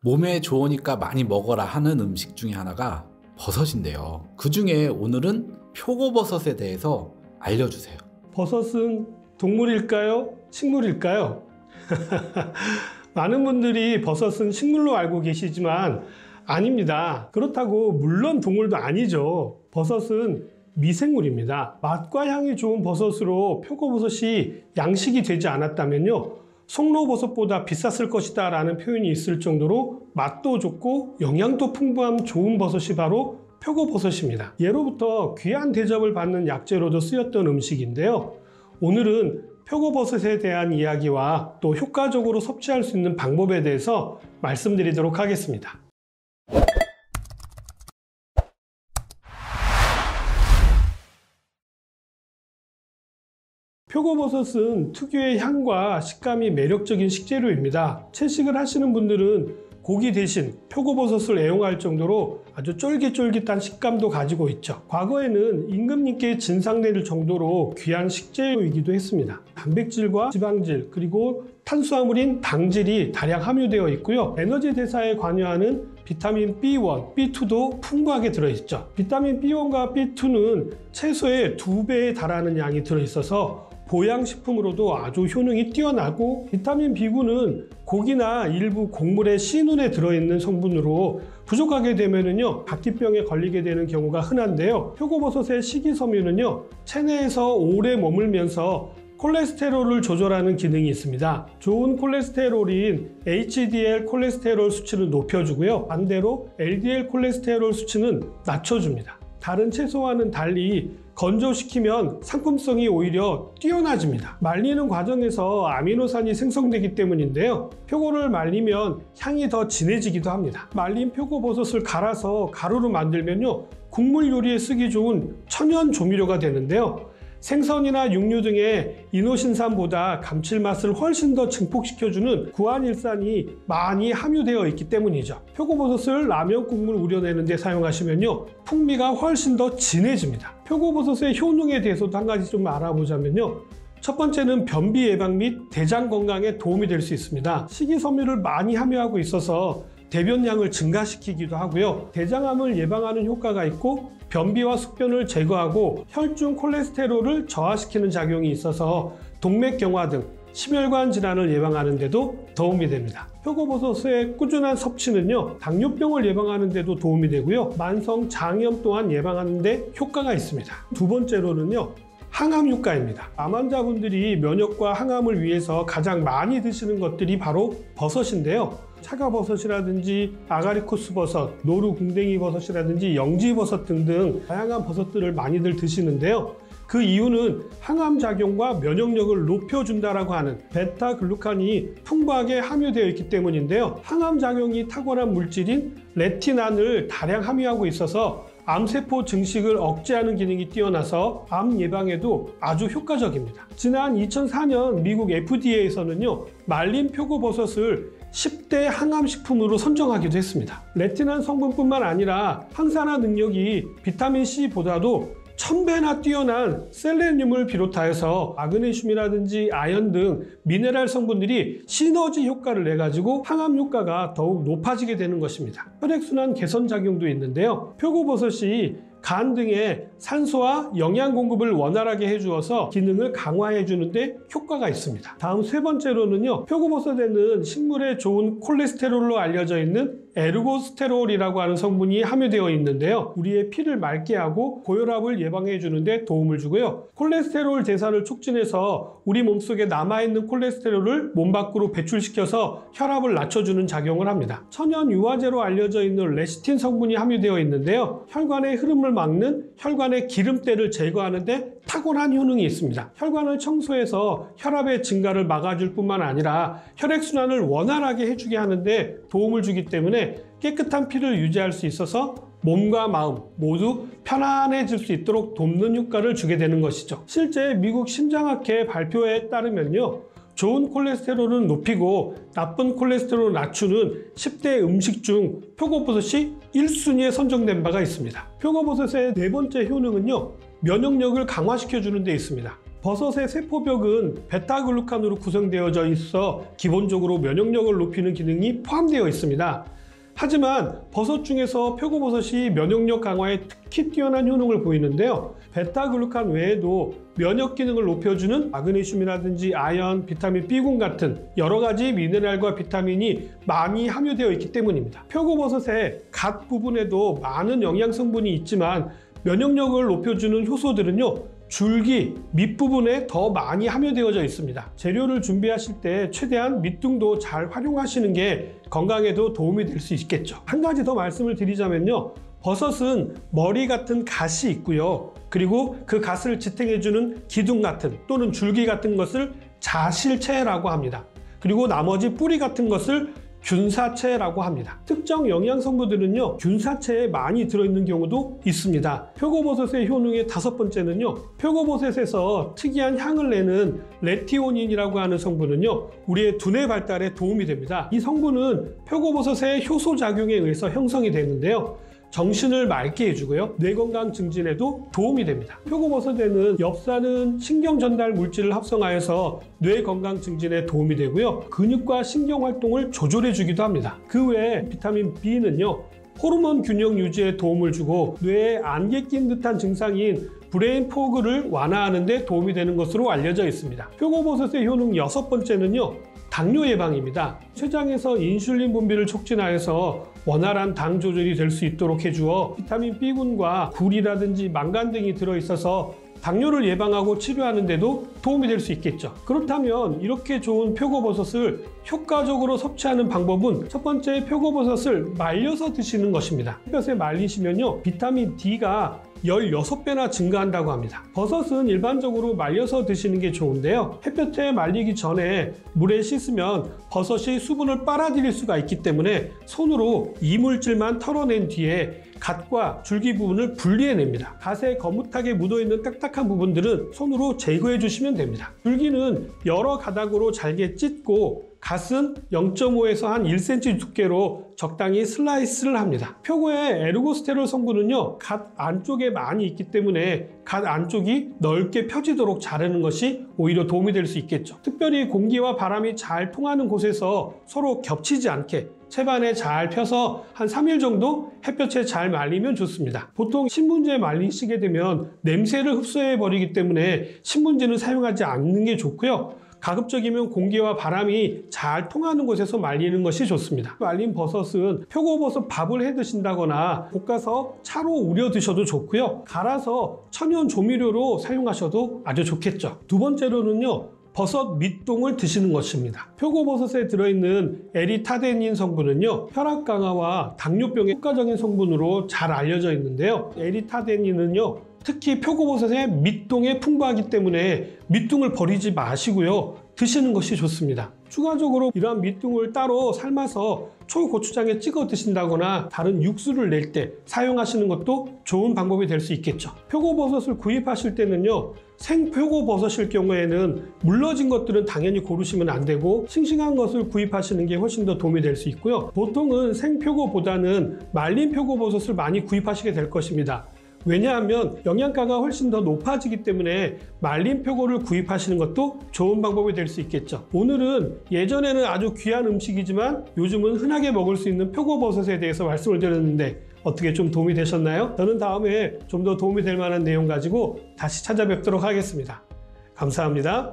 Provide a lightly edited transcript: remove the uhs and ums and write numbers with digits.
몸에 좋으니까 많이 먹어라 하는 음식 중에 하나가 버섯인데요. 그 중에 오늘은 표고버섯에 대해서 알려주세요. 버섯은 동물일까요? 식물일까요? 많은 분들이 버섯은 식물로 알고 계시지만 아닙니다. 그렇다고 물론 동물도 아니죠. 버섯은 미생물입니다. 맛과 향이 좋은 버섯으로 표고버섯이 양식이 되지 않았다면요, 송로버섯보다 비쌌을 것이다 라는 표현이 있을 정도로 맛도 좋고 영양도 풍부한 좋은 버섯이 바로 표고버섯입니다. 예로부터 귀한 대접을 받는 약재로도 쓰였던 음식인데요. 오늘은 표고버섯에 대한 이야기와 또 효과적으로 섭취할 수 있는 방법에 대해서 말씀드리도록 하겠습니다. 표고버섯은 특유의 향과 식감이 매력적인 식재료입니다. 채식을 하시는 분들은 고기 대신 표고버섯을 애용할 정도로 아주 쫄깃쫄깃한 식감도 가지고 있죠. 과거에는 임금님께 진상내릴 정도로 귀한 식재료이기도 했습니다. 단백질과 지방질 그리고 탄수화물인 당질이 다량 함유되어 있고요. 에너지 대사에 관여하는 비타민 B1, B2도 풍부하게 들어있죠. 비타민 B1과 B2는 채소의 2배에 달하는 양이 들어있어서 보양식품으로도 아주 효능이 뛰어나고, 비타민 B9는 고기나 일부 곡물의 씨눈에 들어있는 성분으로 부족하게 되면은요 각기병에 걸리게 되는 경우가 흔한데요. 표고버섯의 식이섬유는요 체내에서 오래 머물면서 콜레스테롤을 조절하는 기능이 있습니다. 좋은 콜레스테롤인 HDL 콜레스테롤 수치를 높여주고요, 반대로 LDL 콜레스테롤 수치는 낮춰줍니다. 다른 채소와는 달리 건조시키면 상품성이 오히려 뛰어나집니다. 말리는 과정에서 아미노산이 생성되기 때문인데요. 표고를 말리면 향이 더 진해지기도 합니다. 말린 표고버섯을 갈아서 가루로 만들면요 국물 요리에 쓰기 좋은 천연 조미료가 되는데요. 생선이나 육류 등의 이노신산보다 감칠맛을 훨씬 더 증폭시켜주는 구안일산이 많이 함유되어 있기 때문이죠. 표고버섯을 라면 국물 우려내는 데 사용하시면요 풍미가 훨씬 더 진해집니다. 표고버섯의 효능에 대해서도 한 가지 좀 알아보자면요, 첫 번째는 변비 예방 및 대장 건강에 도움이 될 수 있습니다. 식이섬유를 많이 함유하고 있어서 대변량을 증가시키기도 하고요, 대장암을 예방하는 효과가 있고 변비와 숙변을 제거하고 혈중 콜레스테롤을 저하시키는 작용이 있어서 동맥경화 등 심혈관 질환을 예방하는 데도 도움이 됩니다. 표고버섯의 꾸준한 섭취는요 당뇨병을 예방하는 데도 도움이 되고요, 만성 장염 또한 예방하는 데 효과가 있습니다. 두 번째로는요 항암 효과입니다. 암 환자분들이 면역과 항암을 위해서 가장 많이 드시는 것들이 바로 버섯인데요. 차가버섯이라든지 아가리코스 버섯, 노루궁뎅이 버섯이라든지 영지버섯 등등 다양한 버섯들을 많이들 드시는데요. 그 이유는 항암 작용과 면역력을 높여준다라고 하는 베타글루칸이 풍부하게 함유되어 있기 때문인데요. 항암 작용이 탁월한 물질인 레티난을 다량 함유하고 있어서 암세포 증식을 억제하는 기능이 뛰어나서 암 예방에도 아주 효과적입니다. 지난 2004년 미국 FDA에서는요 말린 표고버섯을 10대 항암식품으로 선정하기도 했습니다. 레티난 성분뿐만 아니라 항산화 능력이 비타민C보다도 1000배나 뛰어난 셀레늄을 비롯하여서 마그네슘이라든지 아연 등 미네랄 성분들이 시너지 효과를 내가지고 항암 효과가 더욱 높아지게 되는 것입니다. 혈액순환 개선 작용도 있는데요. 표고버섯이 간 등의 산소와 영양 공급을 원활하게 해주어서 기능을 강화해 주는데 효과가 있습니다. 다음 세 번째로는요, 표고버섯에는 식물에 좋은 콜레스테롤로 알려져 있는 에르고스테롤이라고 하는 성분이 함유되어 있는데요. 우리의 피를 맑게 하고 고혈압을 예방해 주는데 도움을 주고요. 콜레스테롤 대사를 촉진해서 우리 몸속에 남아있는 콜레스테롤을 몸 밖으로 배출시켜서 혈압을 낮춰주는 작용을 합니다. 천연 유화제로 알려져 있는 레시틴 성분이 함유되어 있는데요. 혈관의 흐름을 막는 혈관의 기름때를 제거하는 데 탁월한 효능이 있습니다. 혈관을 청소해서 혈압의 증가를 막아줄 뿐만 아니라 혈액순환을 원활하게 해주게 하는데 도움을 주기 때문에 깨끗한 피를 유지할 수 있어서 몸과 마음 모두 편안해질 수 있도록 돕는 효과를 주게 되는 것이죠. 실제 미국 심장학회 발표에 따르면요, 좋은 콜레스테롤은 높이고 나쁜 콜레스테롤을 낮추는 10대 음식 중 표고버섯이 1순위에 선정된 바가 있습니다. 표고버섯의 네 번째 효능은요, 면역력을 강화시켜 주는 데 있습니다. 버섯의 세포벽은 베타글루칸으로 구성되어져 있어 기본적으로 면역력을 높이는 기능이 포함되어 있습니다. 하지만 버섯 중에서 표고버섯이 면역력 강화에 특히 뛰어난 효능을 보이는데요. 베타글루칸 외에도 면역 기능을 높여주는 마그네슘이라든지 아연, 비타민 B군 같은 여러 가지 미네랄과 비타민이 많이 함유되어 있기 때문입니다. 표고버섯의 갓 부분에도 많은 영양 성분이 있지만 면역력을 높여주는 효소들은요, 줄기, 밑부분에 더 많이 함유되어져 있습니다. 재료를 준비하실 때 최대한 밑둥도 잘 활용하시는 게 건강에도 도움이 될 수 있겠죠. 한 가지 더 말씀을 드리자면요. 버섯은 머리 같은 갓이 있고요. 그리고 그 갓을 지탱해주는 기둥 같은 또는 줄기 같은 것을 자실체라고 합니다. 그리고 나머지 뿌리 같은 것을 균사체라고 합니다. 특정 영양 성분들은요, 균사체에 많이 들어있는 경우도 있습니다. 표고버섯의 효능의 5번째는요, 표고버섯에서 특이한 향을 내는 레티오닌이라고 하는 성분은요, 우리의 두뇌 발달에 도움이 됩니다. 이 성분은 표고버섯의 효소 작용에 의해서 형성이 되는데요, 정신을 맑게 해주고요, 뇌건강 증진에도 도움이 됩니다. 표고버섯에는 엽산은 신경 전달 물질을 합성하여서 뇌건강 증진에 도움이 되고요, 근육과 신경 활동을 조절해 주기도 합니다. 그 외에 비타민 B는요, 호르몬 균형 유지에 도움을 주고 뇌에 안개 낀 듯한 증상인 브레인 포그를 완화하는 데 도움이 되는 것으로 알려져 있습니다. 표고버섯의 효능 6번째는요, 당뇨 예방입니다. 췌장에서 인슐린 분비를 촉진하여서 원활한 당 조절이 될 수 있도록 해주어 비타민 B군과 굴이라든지 망간 등이 들어있어서 당뇨를 예방하고 치료하는 데도 도움이 될 수 있겠죠. 그렇다면 이렇게 좋은 표고버섯을 효과적으로 섭취하는 방법은 첫 번째, 표고버섯을 말려서 드시는 것입니다. 햇볕에 말리시면요, 비타민 D가 16배나 증가한다고 합니다. 버섯은 일반적으로 말려서 드시는 게 좋은데요, 햇볕에 말리기 전에 물에 씻으면 버섯이 수분을 빨아들일 수가 있기 때문에 손으로 이물질만 털어낸 뒤에 갓과 줄기 부분을 분리해냅니다. 갓에 거뭇하게 묻어있는 딱딱한 부분들은 손으로 제거해 주시면 됩니다. 줄기는 여러 가닥으로 잘게 찢고 갓은 0.5에서 한 1cm 두께로 적당히 슬라이스를 합니다. 표고의 에르고스테롤 성분은요, 갓 안쪽에 많이 있기 때문에 갓 안쪽이 넓게 펴지도록 자르는 것이 오히려 도움이 될 수 있겠죠. 특별히 공기와 바람이 잘 통하는 곳에서 서로 겹치지 않게 채반에 잘 펴서 한 3일 정도 햇볕에 잘 말리면 좋습니다. 보통 신문지에 말리시게 되면 냄새를 흡수해 버리기 때문에 신문지는 사용하지 않는 게 좋고요, 가급적이면 공기와 바람이 잘 통하는 곳에서 말리는 것이 좋습니다. 말린 버섯은 표고버섯 밥을 해 드신다거나 볶아서 차로 우려 드셔도 좋고요, 갈아서 천연 조미료로 사용하셔도 아주 좋겠죠. 두 번째로는요, 버섯 밑동을 드시는 것입니다. 표고버섯에 들어있는 에리타데닌 성분은요, 혈압 강화와 당뇨병에 효과적인 성분으로 잘 알려져 있는데요, 에리타데닌은요, 특히 표고버섯의 밑동에 풍부하기 때문에 밑둥을 버리지 마시고요, 드시는 것이 좋습니다. 추가적으로 이러한 밑둥을 따로 삶아서 초고추장에 찍어 드신다거나 다른 육수를 낼 때 사용하시는 것도 좋은 방법이 될 수 있겠죠. 표고버섯을 구입하실 때는요, 생표고버섯일 경우에는 물러진 것들은 당연히 고르시면 안 되고 싱싱한 것을 구입하시는 게 훨씬 더 도움이 될 수 있고요, 보통은 생표고보다는 말린 표고버섯을 많이 구입하시게 될 것입니다. 왜냐하면 영양가가 훨씬 더 높아지기 때문에 말린 표고를 구입하시는 것도 좋은 방법이 될 수 있겠죠. 오늘은 예전에는 아주 귀한 음식이지만 요즘은 흔하게 먹을 수 있는 표고버섯에 대해서 말씀을 드렸는데 어떻게 좀 도움이 되셨나요? 저는 다음에 좀 더 도움이 될 만한 내용 가지고 다시 찾아뵙도록 하겠습니다. 감사합니다.